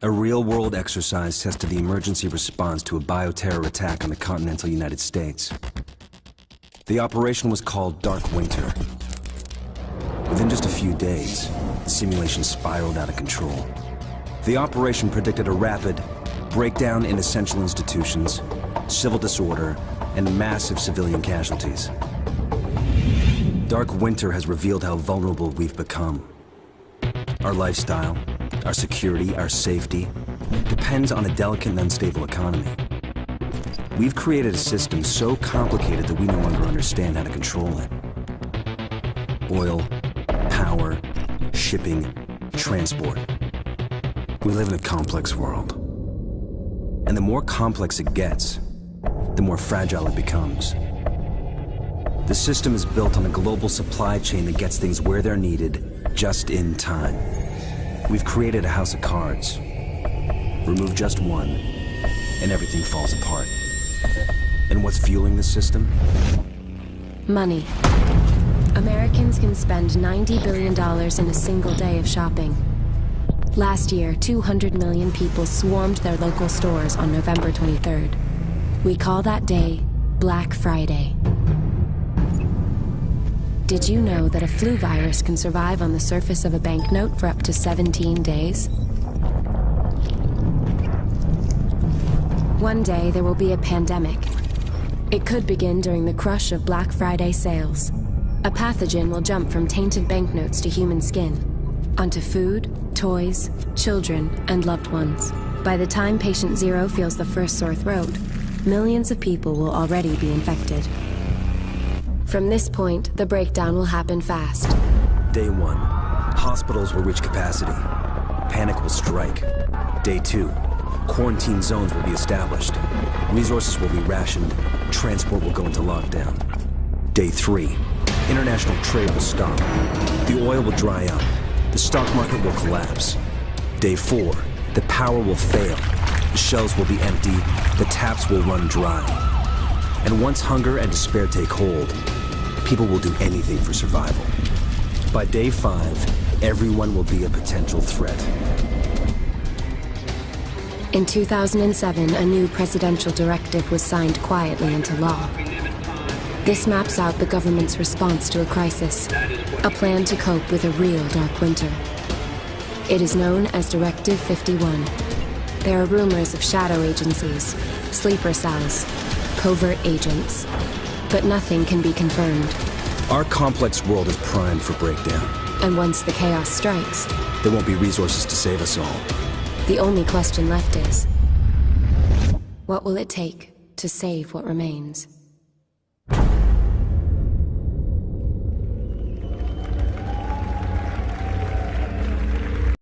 A real-world exercise tested the emergency response to a bioterror attack on the continental United States. The operation was called Dark Winter. Within just a few days, the simulation spiraled out of control. The operation predicted a rapid breakdown in essential institutions, civil disorder, and massive civilian casualties. Dark Winter has revealed how vulnerable we've become. Our lifestyle, our security, our safety, depends on a delicate and unstable economy. We've created a system so complicated that we no longer understand how to control it. Oil, power, shipping, transport. We live in a complex world. And the more complex it gets, the more fragile it becomes. The system is built on a global supply chain that gets things where they're needed, just in time. We've created a house of cards. Remove just one, and everything falls apart. And what's fueling the system? Money. Americans can spend $90 billion in a single day of shopping. Last year, 200 million people swarmed their local stores on November 23rd. We call that day Black Friday. Did you know that a flu virus can survive on the surface of a banknote for up to 17 days? One day there will be a pandemic. It could begin during the crush of Black Friday sales. A pathogen will jump from tainted banknotes to human skin, onto food, toys, children, and loved ones. By the time patient zero feels the first sore throat, millions of people will already be infected. From this point, the breakdown will happen fast. Day 1, hospitals will reach capacity. Panic will strike. Day 2, quarantine zones will be established. Resources will be rationed. Transport will go into lockdown. Day 3, international trade will stop. The oil will dry up. The stock market will collapse. Day 4, the power will fail. The shelves will be empty. The taps will run dry. And once hunger and despair take hold, people will do anything for survival. By day 5, everyone will be a potential threat. In 2007, a new presidential directive was signed quietly into law. This maps out the government's response to a crisis, a plan to cope with a real dark winter. It is known as Directive 51. There are rumors of shadow agencies, sleeper cells, covert agents, but nothing can be confirmed. Our complex world is primed for breakdown. And once the chaos strikes, there won't be resources to save us all. The only question left is, what will it take to save what remains?